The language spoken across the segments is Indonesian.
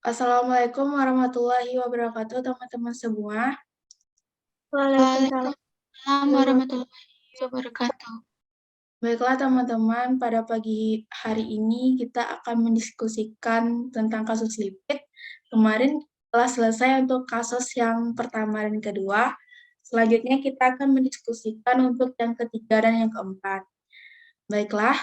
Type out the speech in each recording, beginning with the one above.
Assalamualaikum warahmatullahi wabarakatuh, teman-teman semua. Waalaikumsalam. Waalaikumsalam warahmatullahi wabarakatuh. Baiklah teman-teman, pada pagi hari ini kita akan mendiskusikan tentang kasus lipid. Kemarin telah selesai untuk kasus yang pertama dan kedua. Selanjutnya kita akan mendiskusikan untuk yang ketiga dan yang keempat. Baiklah,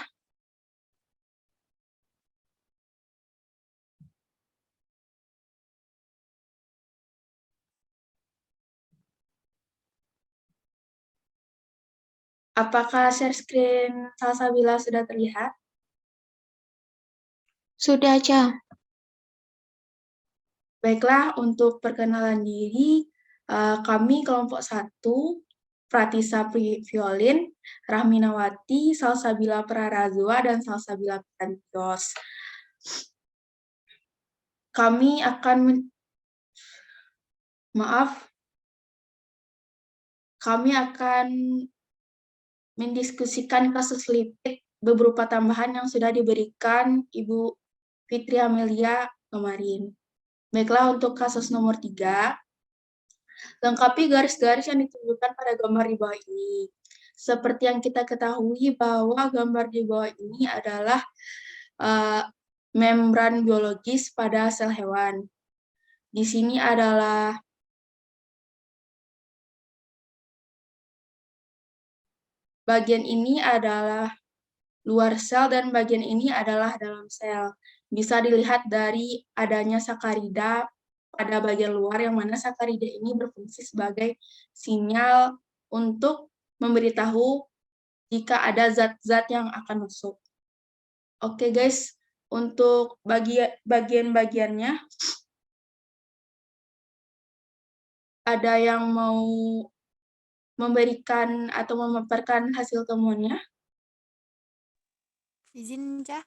apakah share screen Salsabila sudah terlihat? Sudah, Ca. Baiklah, untuk perkenalan diri, kami kelompok 1, Pratisa Violin, Rahminawati, Salsabila Prarazwa, dan Salsabila Piantios. Kami akan mendiskusikan kasus lipid beberapa tambahan yang sudah diberikan Ibu Fitri Amelia kemarin. Baiklah, untuk kasus nomor 3, lengkapi garis-garis yang ditunjukkan pada gambar di bawah ini. Seperti yang kita ketahui bahwa gambar di bawah ini adalah membran biologis pada sel hewan. Di sini adalah bagian ini adalah luar sel dan bagian ini adalah dalam sel. Bisa dilihat dari adanya sakarida pada bagian luar, yang mana sakarida ini berfungsi sebagai sinyal untuk memberitahu jika ada zat-zat yang akan masuk. Oke guys, untuk bagian-bagiannya, ada yang mau memberikan atau memaparkan hasil temuannya? Izin, Cah.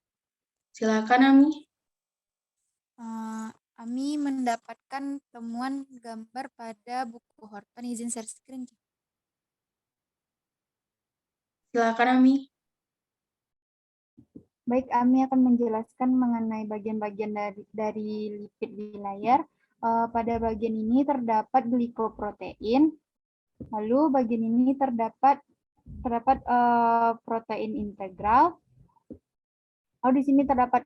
Silakan, Ami. Kami mendapatkan temuan gambar pada buku Horton. Izin share screen, Cah. Silakan, Ami. Baik, Ami akan menjelaskan mengenai bagian-bagian dari lipid di layar. Pada bagian ini terdapat glikoprotein, lalu bagian ini terdapat protein integral, lalu di sini terdapat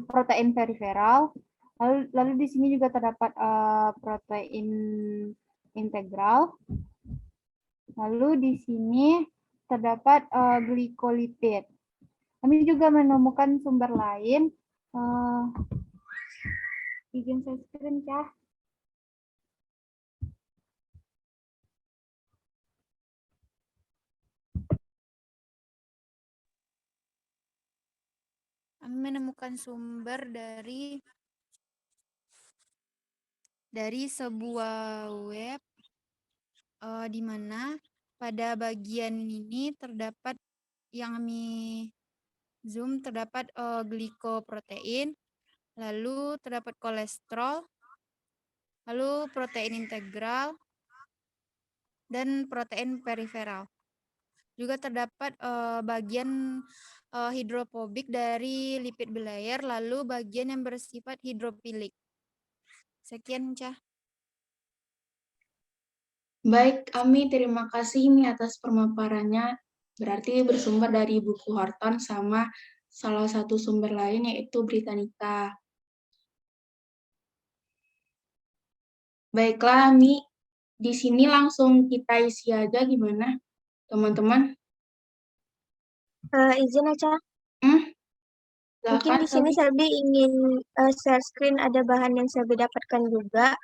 protein periferal, lalu di sini juga terdapat protein integral, lalu di sini terdapat glikolipid. Kami juga menemukan sumber lain. Izin share screen, Cah. Kami menemukan sumber dari sebuah web di mana pada bagian ini terdapat yang kami zoom, terdapat glikoprotein, lalu terdapat kolesterol, lalu protein integral, dan protein periferal. Juga terdapat bagian hidrofobik dari lipid bilayer, lalu bagian yang bersifat hidrofilik. Sekian, Cah. Baik, Ami, terima kasih ini atas pemaparannya. Berarti bersumber dari buku Horton sama salah satu sumber lain yaitu Britannica. Baiklah, Ami, di sini langsung kita isi aja gimana, teman-teman? Izin aja. Mungkin Silakan, di sini Selby ingin share screen, ada bahan yang Selby dapatkan juga.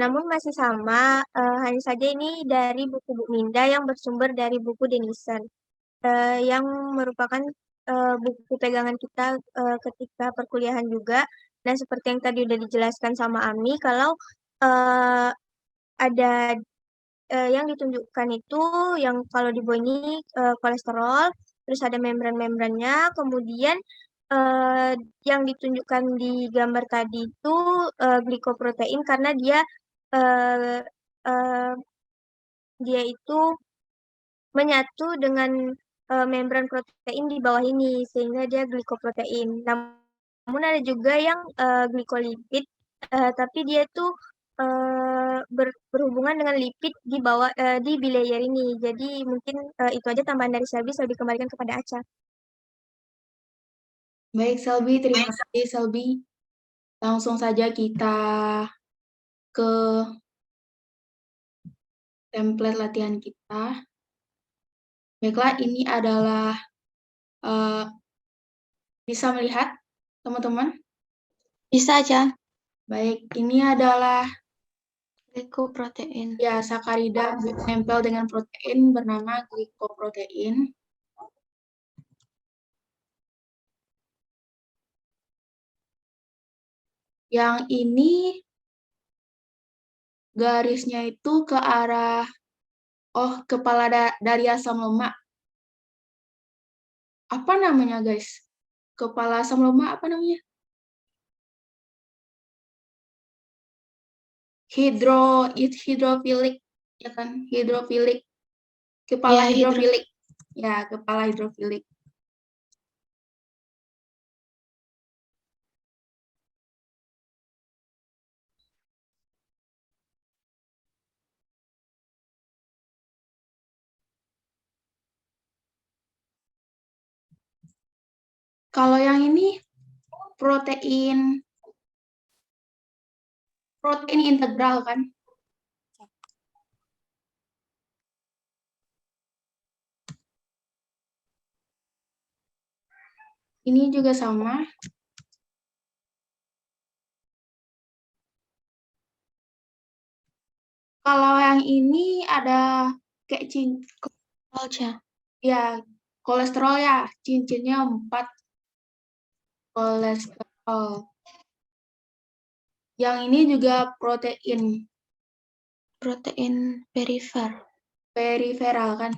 Namun masih sama, hanya saja ini dari buku Bu Minda yang bersumber dari buku Denison, yang merupakan buku pegangan kita ketika perkuliahan juga. Dan seperti yang tadi udah dijelaskan sama Ami, kalau ada yang ditunjukkan itu yang kalau di bawah ini kolesterol, terus ada membran-membrannya, kemudian yang ditunjukkan di gambar tadi itu glikoprotein karena dia itu menyatu dengan membran protein di bawah ini sehingga dia glikoprotein. Namun Namun ada juga yang glikolipid, tapi dia tuh berhubungan dengan lipid di bawah di bilayer ini. Jadi mungkin itu aja tambahan dari Selby. Selby kembalikan kepada Aca. Baik, Selby, terima kasih, Selby. Langsung saja kita ke template latihan kita. Baiklah, ini adalah bisa melihat, teman-teman? Bisa aja. Baik, ini adalah Glikoprotein. ya sakarida nempel dengan protein bernama glikoprotein. Yang ini garisnya itu ke arah kepala dari asam lemak. Apa namanya, guys? Kepala asam lemak apa namanya? Hidrofilik, ya kan? Hidrofilik. Kepala Ya, hidrofilik. Ya, kepala hidrofilik. Kalau yang ini protein integral kan? Ini juga sama. Kalau yang ini ada kayak aja. ya kolesterol ya, cincinnya 4 kolesterol. Yang ini juga protein periferal kan?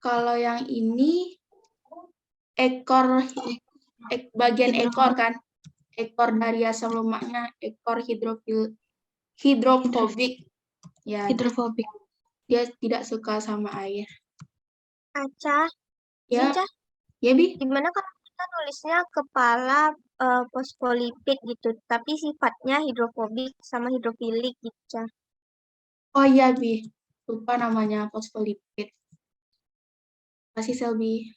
Kalau yang ini bagian ekor kan? Ekor dari asam lemaknya, ekor hidrofobik. Ya, Hidrofobik. dia tidak suka sama air. Aca, Ya, Aca, ya Bi. gimana kalau kita nulisnya kepala fosfolipid gitu, tapi sifatnya hidrofobik sama hidrofilik gitu, Ca. Oh iya Bi, lupa namanya fosfolipid. Kasih Selby.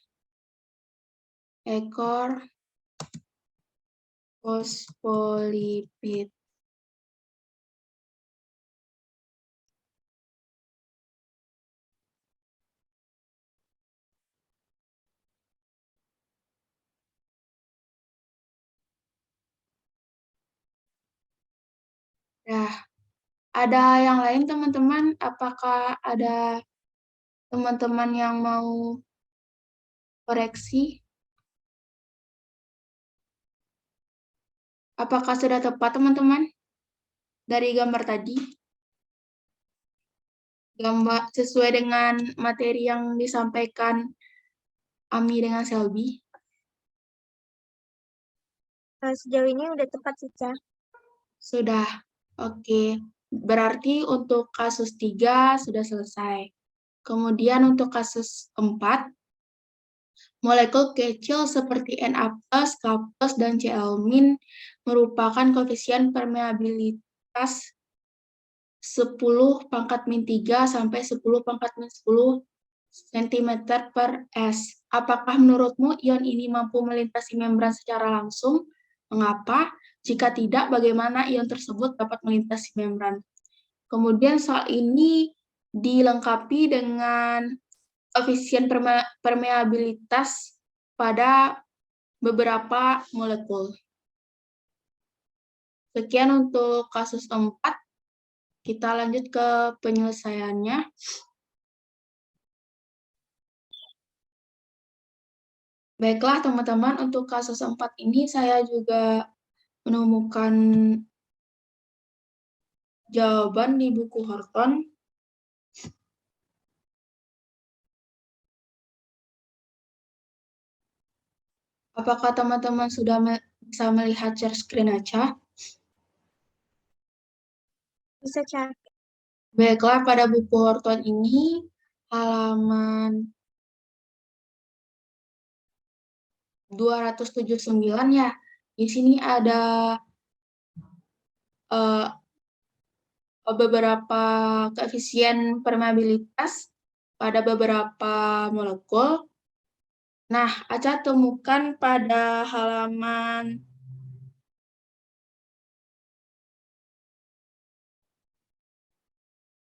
Ekor fosfolipid. Nah, ada yang lain teman-teman? Apakah ada teman-teman yang mau koreksi? Apakah sudah tepat teman-teman? Dari gambar tadi? Gambar sesuai dengan materi yang disampaikan Ami dengan Selby? Sejauh ini udah tepat sih, Ca. Sudah. Oke. Berarti untuk kasus 3 sudah selesai. Kemudian untuk kasus 4, molekul kecil seperti Na+, K+, dan Cl- merupakan koefisien permeabilitas 10⁻³ sampai 10⁻10 cm per S. Apakah menurutmu ion ini mampu melintasi membran secara langsung? Mengapa? Jika tidak, bagaimana ion tersebut dapat melintasi membran? Kemudian soal ini dilengkapi dengan koefisien permeabilitas pada beberapa molekul. Sekian untuk kasus 4. Kita lanjut ke penyelesaiannya. Baiklah teman-teman, untuk kasus 4 ini saya juga menemukan jawaban di buku Horton. Apakah teman-teman sudah bisa melihat share screen aja? Bisa, Ca. Baiklah, pada buku Horton ini halaman 279 ya. Di sini ada beberapa koefisien permeabilitas pada beberapa molekul. Nah, Aca temukan pada halaman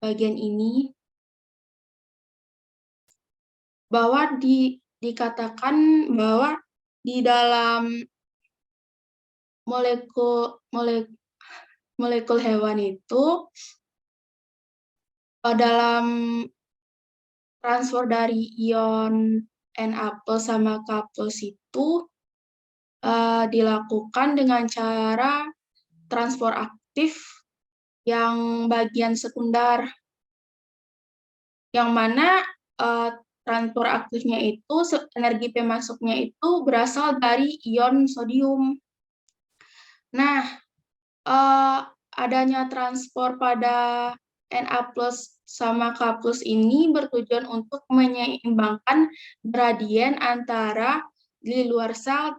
bagian ini bahwa dikatakan bahwa di dalam molekul hewan itu dalam transfer dari ion Na+ sama K+ itu dilakukan dengan cara transport aktif yang bagian sekunder, yang mana transport aktifnya itu, energi P masuknya itu berasal dari ion sodium. Nah, adanya transport pada Na+ sama K+ ini bertujuan untuk menyeimbangkan gradien antara di luar sel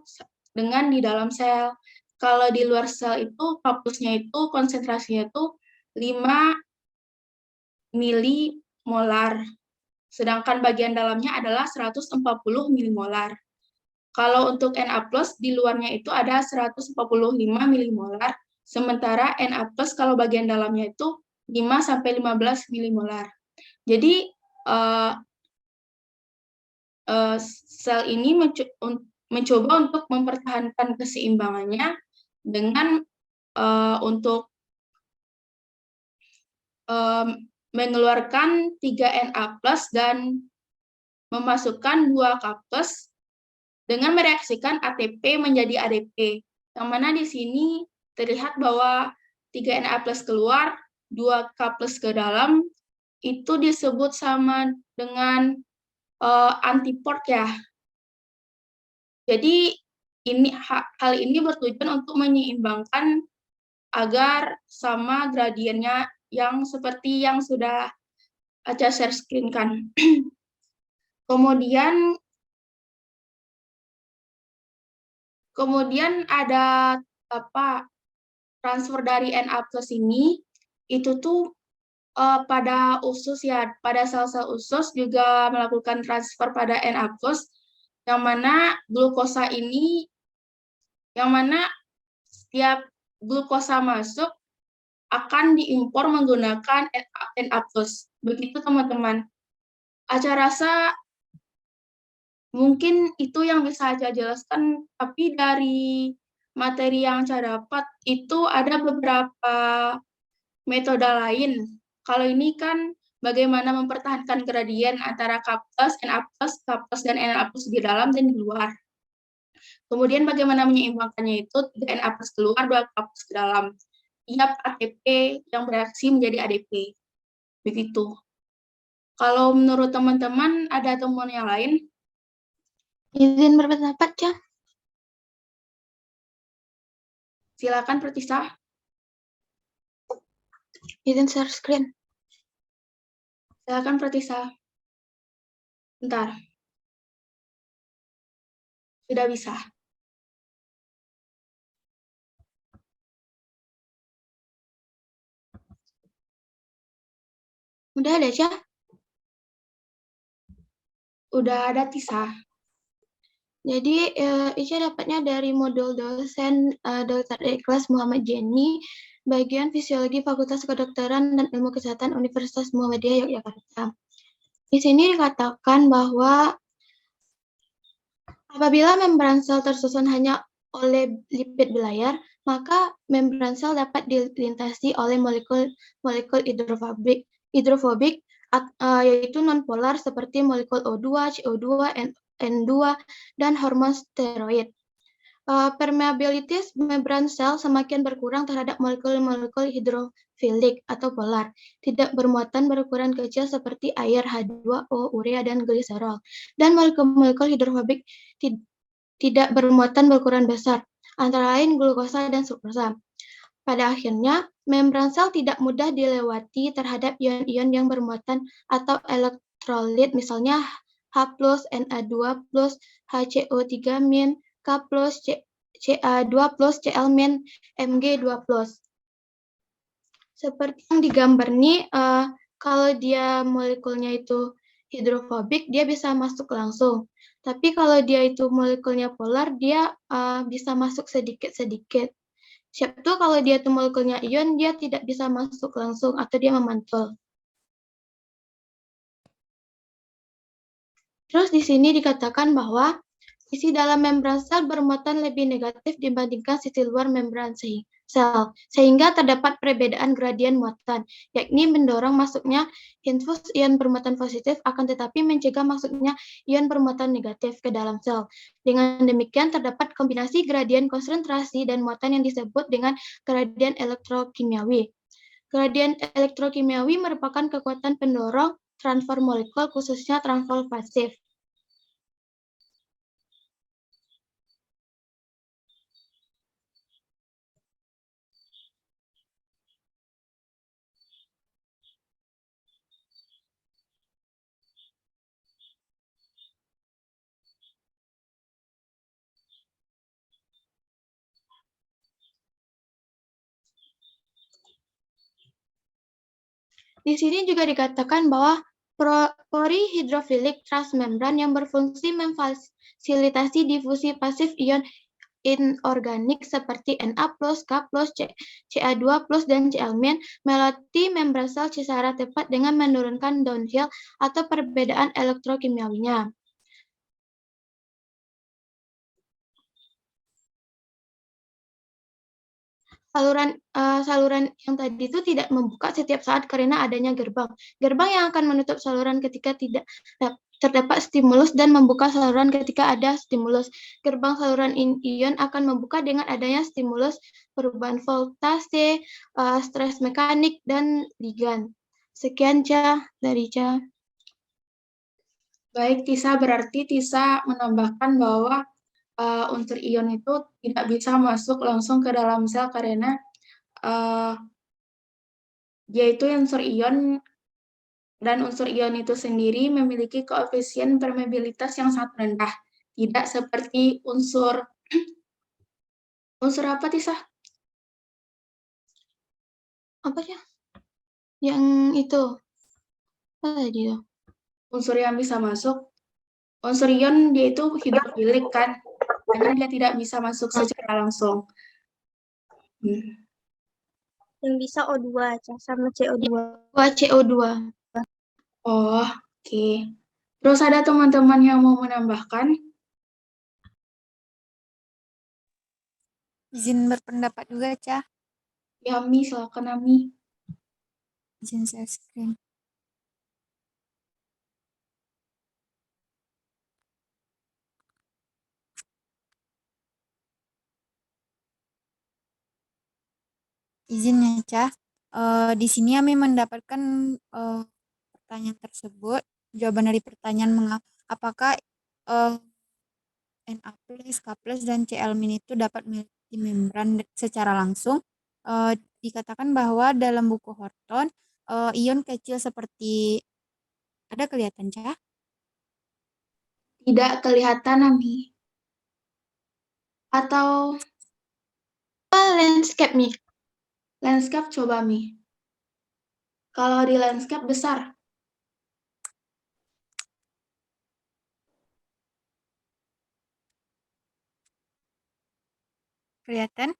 dengan di dalam sel. Kalau di luar sel itu K+-nya itu konsentrasinya itu 5 milimolar, sedangkan bagian dalamnya adalah 140 milimolar. Kalau untuk Na+, di luarnya itu ada 145 milimolar, sementara Na+ kalau bagian dalamnya itu 5-15 milimolar. Jadi, sel ini mencoba untuk mempertahankan keseimbangannya dengan untuk mengeluarkan 3 Na+ dan memasukkan 2 K+ dengan mereaksikan ATP menjadi ADP. Yang mana di sini terlihat bahwa 3 Na+ keluar, 2 K+ ke dalam, itu disebut sama dengan antiport ya. Jadi hal ini bertujuan untuk menyeimbangkan agar sama gradiennya yang seperti yang sudah Aca share screen kan. Kemudian ada transfer dari Na+ ini itu tuh pada usus ya, pada sel-sel usus juga melakukan transfer pada Na+, yang mana glukosa ini, yang mana setiap glukosa masuk akan diimpor menggunakan Na+. Begitu teman-teman. Aca rasa mungkin itu yang bisa Aca jelaskan, tapi dari materi yang Aca dapat itu ada beberapa metode lain. Kalau ini kan bagaimana mempertahankan gradien antara K+, Na+, K+, dan Na+ di dalam dan di luar. Kemudian bagaimana menyeimbangkannya itu 3 Na+ keluar, 2 K+ ke dalam. Tiap ATP yang bereaksi menjadi ADP. Begitu. Kalau menurut teman-teman ada temuan yang lain? Izin berpendapat, Ca. Silakan Pratisa. Izin share screen. Silakan Pratisa. Bentar. Sudah bisa. Udah ada, Ca? Udah ada, Tisa. Jadi, Ica dapatnya dari modul dosen Dr. Ikhlas Muhammad Jenny, bagian Fisiologi Fakultas Kedokteran dan Ilmu Kesehatan Universitas Muhammadiyah Yogyakarta. Di sini dikatakan bahwa apabila membran sel tersusun hanya oleh lipid belayar, maka membran sel dapat dilintasi oleh molekul hidrofobik, yaitu nonpolar seperti molekul O2, CO2, N2, dan hormon steroid. Permeabilitas membran sel semakin berkurang terhadap molekul-molekul hidrofilik atau polar, tidak bermuatan berukuran kecil seperti air, H2O, urea, dan gliserol, dan molekul-molekul hidrofobik tidak bermuatan berukuran besar, antara lain glukosa dan sukrosa. Pada akhirnya, membran sel tidak mudah dilewati terhadap ion-ion yang bermuatan atau elektrolit, misalnya H+, Na2+, HCO3-, K+, Ca2+, Cl-, Mg2+. Seperti yang digambar nih, kalau dia molekulnya itu hidrofobik, dia bisa masuk langsung. Tapi kalau dia itu molekulnya polar, dia bisa masuk sedikit-sedikit. Siap tuh kalau dia itu molekulnya ion, dia tidak bisa masuk langsung atau dia memantul. Terus di sini dikatakan bahwa sisi dalam membran sel bermuatan lebih negatif dibandingkan sisi luar membran sel, sehingga terdapat perbedaan gradien muatan, yakni mendorong masuknya infus ion bermuatan positif, akan tetapi mencegah masuknya ion bermuatan negatif ke dalam sel. Dengan demikian terdapat kombinasi gradien konsentrasi dan muatan yang disebut dengan gradien elektrokimiawi. Gradien elektrokimiawi merupakan kekuatan pendorong transfer molekul, khususnya transfer pasif. Di sini juga dikatakan bahwa pori hidrofilik transmembran yang berfungsi memfasilitasi difusi pasif ion inorganik seperti Na+, K+, Ca2+, dan Cl- melewati membran sel secara tepat dengan menurunkan downhill atau perbedaan elektrokimiawinya. Saluran yang tadi itu tidak membuka setiap saat karena adanya gerbang. Gerbang yang akan menutup saluran ketika tidak terdapat stimulus dan membuka saluran ketika ada stimulus. Gerbang saluran ion akan membuka dengan adanya stimulus, perubahan voltase, stres mekanik, dan ligan. Sekian, Ca, dari Ca. Baik, Tisa, berarti Tisa menambahkan bahwa unsur ion itu tidak bisa masuk langsung ke dalam sel karena yaitu unsur ion, dan unsur ion itu sendiri memiliki koefisien permeabilitas yang sangat rendah. Tidak seperti unsur apa, Tisa? Apa ya? Yang itu. Apa tadi itu? Unsur yang bisa masuk. Unsur ion dia itu hidrofilik kan, karena dia tidak bisa masuk secara langsung. Yang bisa O2 aja sama CO2. CO2. Oh, oke. Terus ada teman-teman yang mau menambahkan? Izin berpendapat juga, Ca. Ya, Mi, silakan, Ami. Izin share screen. Izinnya, Ca. Di sini kami mendapatkan pertanyaan tersebut, jawaban dari pertanyaan apakah Na+, K+, dan Cl- itu dapat memiliki membran secara langsung. Dikatakan bahwa dalam buku Horton, ion kecil seperti ada kelihatan, Ca? Tidak kelihatan, Ami. Atau Landscape, Mi. landscape coba, Mi. Kalau di landscape besar. Kelihatan?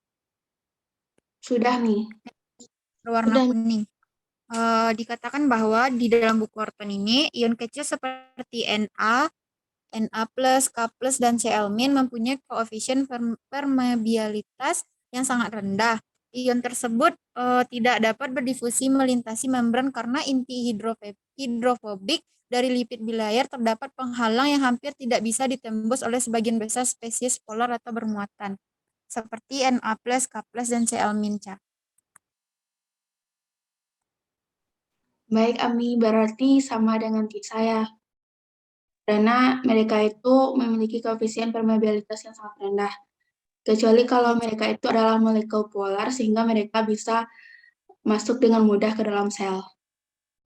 Sudah, Mi. Berwarna kuning. Dikatakan bahwa di dalam buku Horton ini, ion kecil seperti Na+, K+, dan Cl- mempunyai koefisien permeabilitas yang sangat rendah. Ion tersebut tidak dapat berdifusi melintasi membran karena inti hidrofobik dari lipid bilayer terdapat penghalang yang hampir tidak bisa ditembus oleh sebagian besar spesies polar atau bermuatan, seperti Na+, K+, dan Cl-. Ca. Baik, Ami. Berarti sama dengan saya. Karena mereka itu memiliki koefisien permeabilitas yang sangat rendah. Kecuali kalau mereka itu adalah molekul polar, sehingga mereka bisa masuk dengan mudah ke dalam sel.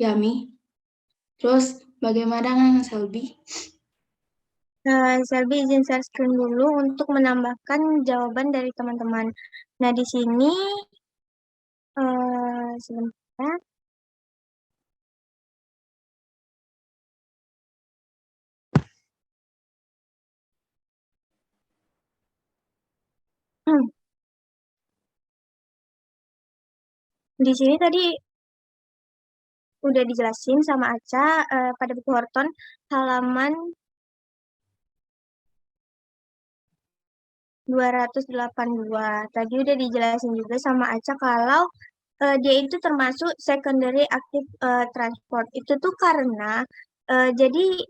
Ya, Mi. Terus, Bagaimana Selby? Selby izin share screen dulu untuk menambahkan jawaban dari teman-teman. Nah, di sini sebentar. Di sini tadi udah dijelasin sama Aca pada buku Horton halaman 282. Tadi udah dijelasin juga sama Aca kalau dia itu termasuk secondary active transport. Itu tuh karena jadi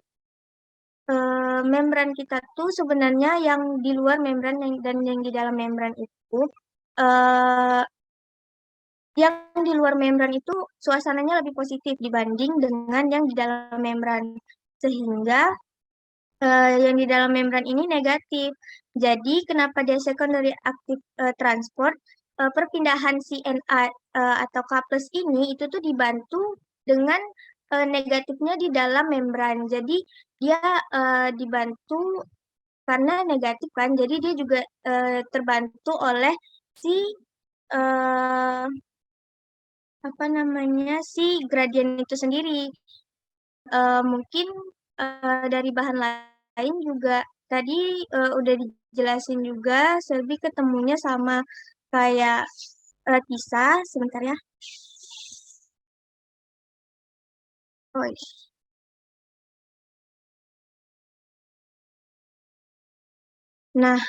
membran kita tuh sebenarnya yang di luar membran dan yang di dalam membran itu eh, yang di luar membran itu suasananya lebih positif dibanding dengan yang di dalam membran. Sehingga yang di dalam membran ini negatif. Jadi kenapa dia secondary active transport? Perpindahan si Na atau K plus ini itu tuh dibantu dengan negatifnya di dalam membran. Jadi dia dibantu karena negatif kan. Jadi dia juga terbantu oleh si eh, apa namanya si gradien itu sendiri. Mungkin dari bahan lain juga tadi udah dijelasin juga, Selby ketemunya sama kayak Tisa, sebentar ya. Oh, iya. Nah,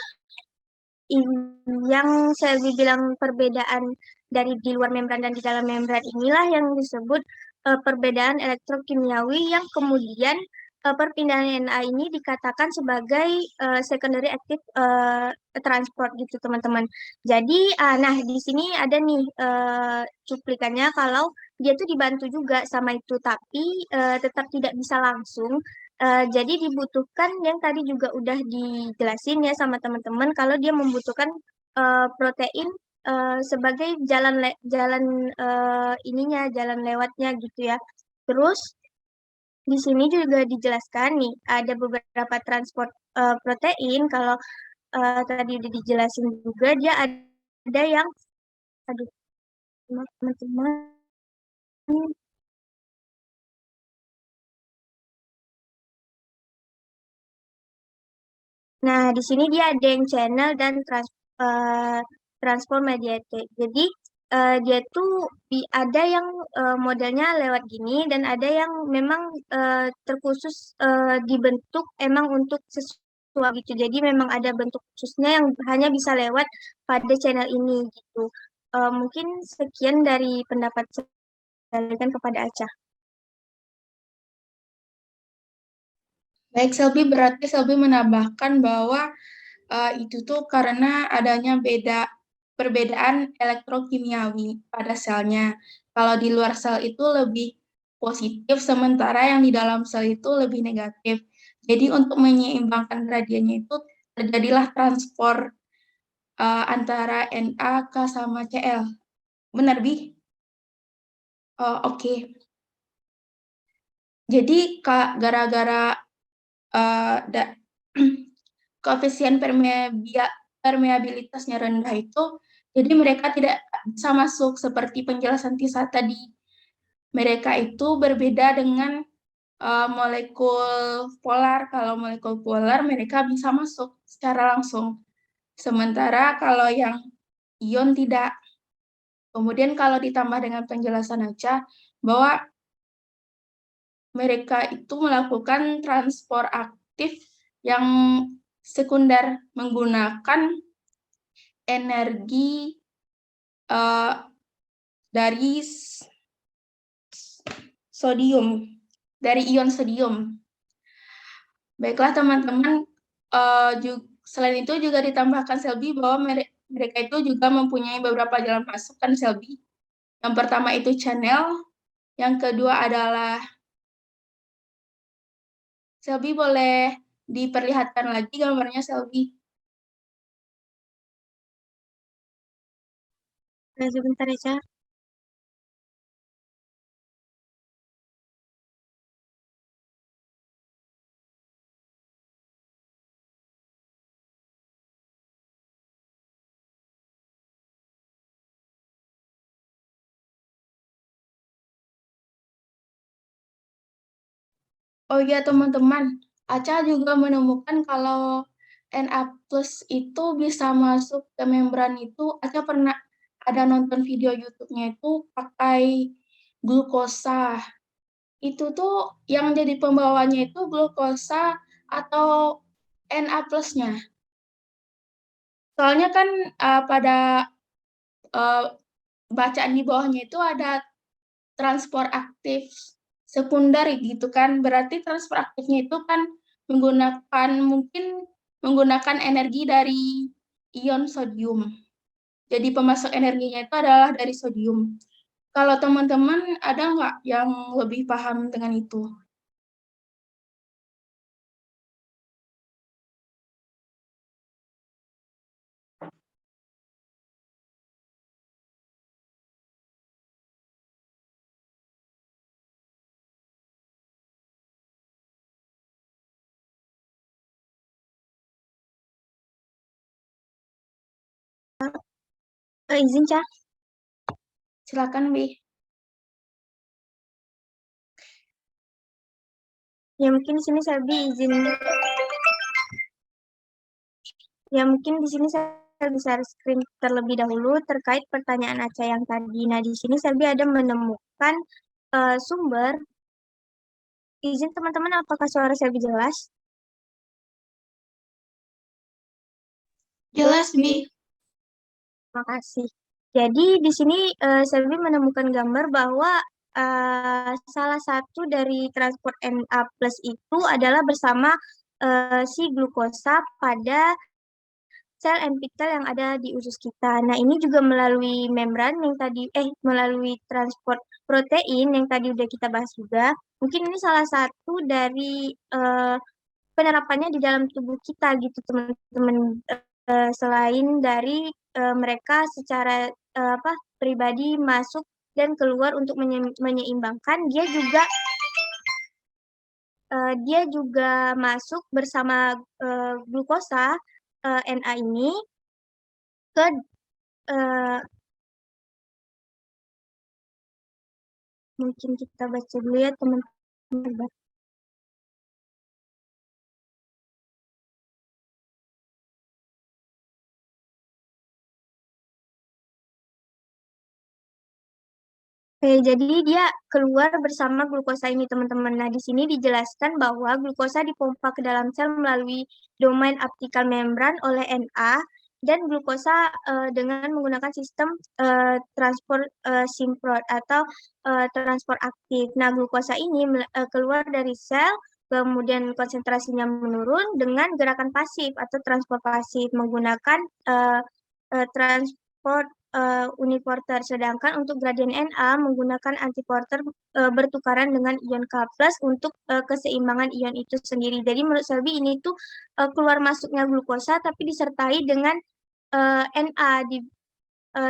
yang Selby bilang perbedaan dari di luar membran dan di dalam membran inilah yang disebut perbedaan elektrokimiawi yang kemudian perpindahan Na ini dikatakan sebagai secondary active transport gitu teman-teman. Jadi, nah di sini ada nih cuplikannya kalau dia tuh dibantu juga sama itu, tapi tetap tidak bisa langsung. Jadi dibutuhkan yang tadi juga udah dijelasin ya sama teman-teman kalau dia membutuhkan protein sebagai jalan ininya jalan lewatnya gitu ya. Terus di sini juga dijelaskan nih ada beberapa transport protein kalau tadi udah dijelasin juga dia ada yang aduh teman-teman. Nah, di sini dia ada yang channel dan transform mediated. Jadi, dia tuh ada yang modelnya lewat gini dan ada yang memang terkhusus dibentuk emang untuk sesuatu gitu. Jadi, memang ada bentuk khususnya yang hanya bisa lewat pada channel ini gitu. Mungkin sekian dari pendapat saya berikan kepada Aca. Baik Selby, berarti Selby menambahkan bahwa itu tuh karena adanya perbedaan elektrokimiawi pada selnya. Kalau di luar sel itu lebih positif, sementara yang di dalam sel itu lebih negatif. Jadi untuk menyeimbangkan gradiennya itu terjadilah transport antara Na, K sama Cl. Benar, Bi? Oh, oke. Jadi gara-gara koefisien permeabilitasnya rendah itu, jadi mereka tidak bisa masuk seperti penjelasan Tisa tadi. Mereka itu berbeda dengan molekul polar. Kalau molekul polar mereka bisa masuk secara langsung. Sementara kalau yang ion tidak. Kemudian kalau ditambah dengan penjelasan Aca, bahwa mereka itu melakukan transport aktif yang sekunder menggunakan energi dari sodium, dari ion sodium. Baiklah teman-teman, selain itu juga ditambahkan Selby bahwa mereka itu juga mempunyai beberapa jalan masuk kan Selby. Yang pertama itu channel, yang kedua adalah Selby boleh diperlihatkan lagi gambarnya Selby. Sebentar aja. Oh iya teman-teman, Aca juga menemukan kalau Na plus itu bisa masuk ke membran itu. Aca pernah ada nonton video YouTube-nya itu pakai glukosa. Itu tuh yang jadi pembawanya itu glukosa atau Na plusnya. Soalnya kan pada uh, bacaan di bawahnya itu ada transport aktif sekunder gitu kan. Berarti transport aktifnya itu kan mungkin menggunakan energi dari ion sodium. Jadi pemasok energinya itu adalah dari sodium. Kalau teman-teman ada nggak yang lebih paham dengan itu? Izin, Cah. Silakan, Bi. Ya mungkin di sini Selby izin. Ya mungkin di sini saya bisa screen terlebih dahulu terkait pertanyaan Aca yang tadi. Nah di sini Selby ada menemukan sumber. Izin teman-teman, apakah suara Selby jelas? Jelas, Bi. Terima kasih. Jadi di sini Selby menemukan gambar bahwa salah satu dari transport Na plus itu adalah bersama si glukosa pada sel epitel yang ada di usus kita. Nah, ini juga melalui membran yang tadi, melalui transport protein yang tadi udah kita bahas juga. Mungkin ini salah satu dari penerapannya di dalam tubuh kita gitu, teman-teman. Selain dari mereka secara pribadi masuk dan keluar untuk menyeimbangkan, dia juga masuk bersama glukosa Na ini ke mungkin kita baca dulu ya teman-teman. Oke, jadi dia keluar bersama glukosa ini, teman-teman. Nah, di sini dijelaskan bahwa glukosa dipompa ke dalam sel melalui domain aptikal membran oleh Na, dan glukosa dengan menggunakan sistem transport simprot atau transport aktif. Nah, glukosa ini keluar dari sel, kemudian konsentrasinya menurun dengan gerakan pasif atau transport pasif menggunakan transport uniporter, sedangkan untuk gradien Na menggunakan antiporter bertukaran dengan ion K+ untuk keseimbangan ion itu sendiri. Jadi menurut Selby ini tuh keluar masuknya glukosa tapi disertai dengan Na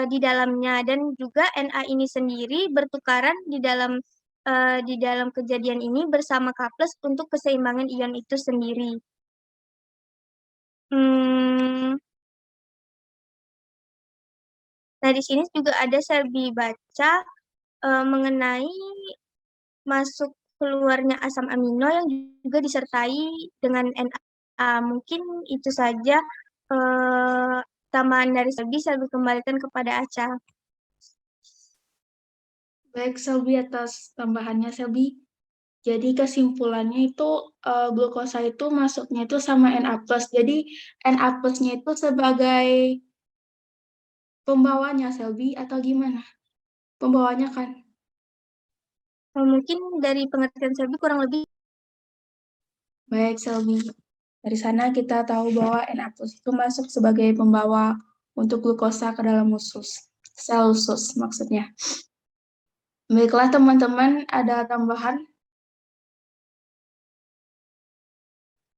di dalamnya, dan juga Na ini sendiri bertukaran di dalam kejadian ini bersama K+ untuk keseimbangan ion itu sendiri. Nah, di sini juga ada Selby baca mengenai masuk keluarnya asam amino yang juga disertai dengan Na. Mungkin itu saja tambahan dari Selby. Selby kembalikan kepada Aca. Baik, Selby, atas tambahannya, Selby. Jadi kesimpulannya itu glukosa itu masuknya itu sama Na+. Jadi Na plusnya itu sebagai pembawanya, Selby, atau gimana? Pembawanya kan? Mungkin dari pengertian Selby kurang lebih. Baik, Selby. Dari sana kita tahu bahwa Na plus itu masuk sebagai pembawa untuk glukosa ke dalam usus. Sel usus maksudnya. Baiklah teman-teman, ada tambahan?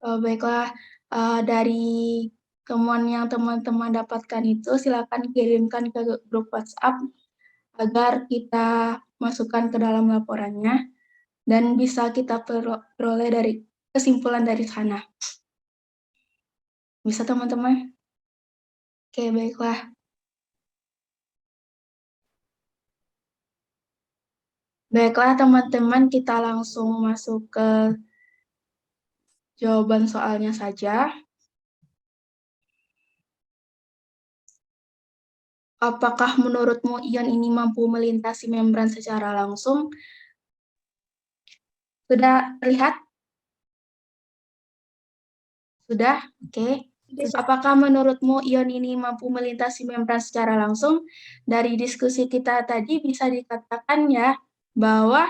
Baiklah, dari temuan yang teman-teman dapatkan itu silakan kirimkan ke grup WhatsApp agar kita masukkan ke dalam laporannya dan bisa kita peroleh dari kesimpulan dari sana. Bisa teman-teman? Oke, baiklah. Baiklah teman-teman, kita langsung masuk ke jawaban soalnya saja. Apakah menurutmu ion ini mampu melintasi membran secara langsung? Sudah terlihat? Sudah? Oke. Apakah menurutmu ion ini mampu melintasi membran secara langsung? Dari diskusi kita tadi bisa dikatakan ya bahwa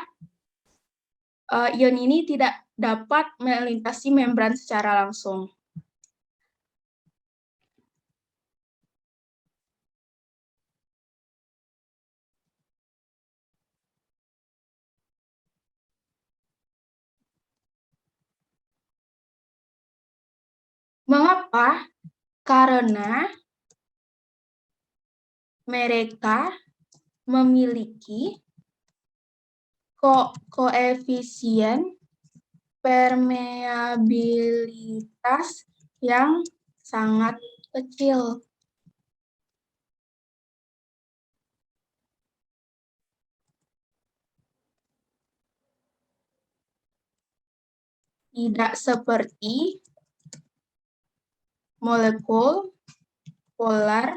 ion ini tidak dapat melintasi membran secara langsung. Mengapa? Karena mereka memiliki koefisien permeabilitas yang sangat kecil. Tidak seperti molekul polar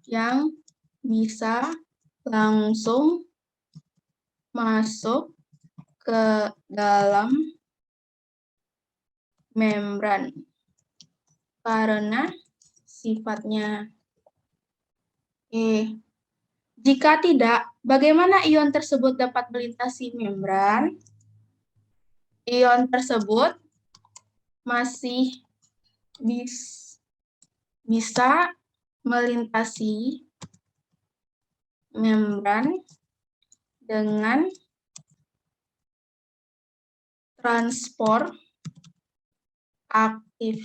yang bisa langsung masuk ke dalam membran karena sifatnya. Jika tidak, bagaimana ion tersebut dapat melintasi membran? Ion tersebut masih bisa melintasi membran dengan transport aktif.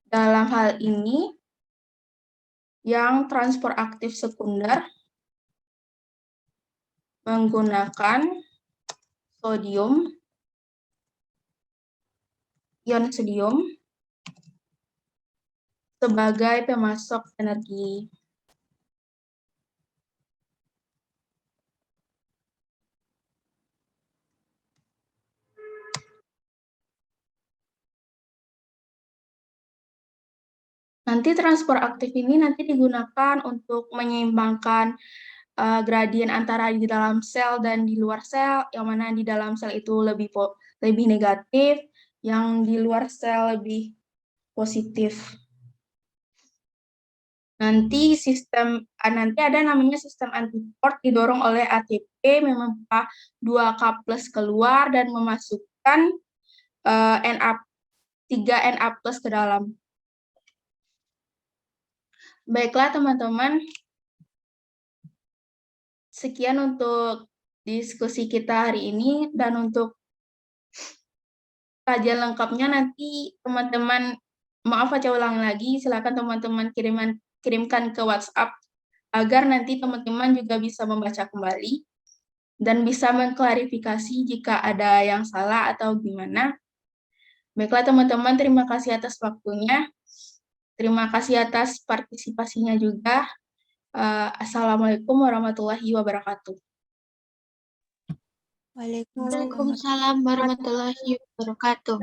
Dalam hal ini, yang transport aktif sekunder menggunakan ion sodium sebagai pemasok energi. Nanti transport aktif ini nanti digunakan untuk menyeimbangkan gradien antara di dalam sel dan di luar sel, yang mana di dalam sel itu lebih negatif, yang di luar sel lebih positif. Nanti ada namanya sistem antiport didorong oleh ATP memompa 2K+ keluar dan memasukkan 3Na+ ke dalam. Baiklah teman-teman, sekian untuk diskusi kita hari ini, dan untuk kajian lengkapnya nanti teman-teman, maaf saya ulang lagi, silakan teman-teman kirimkan ke WhatsApp agar nanti teman-teman juga bisa membaca kembali dan bisa mengklarifikasi jika ada yang salah atau gimana. Baiklah teman-teman, terima kasih atas waktunya. Terima kasih atas partisipasinya juga. Assalamualaikum warahmatullahi wabarakatuh. Waalaikumsalam warahmatullahi wabarakatuh.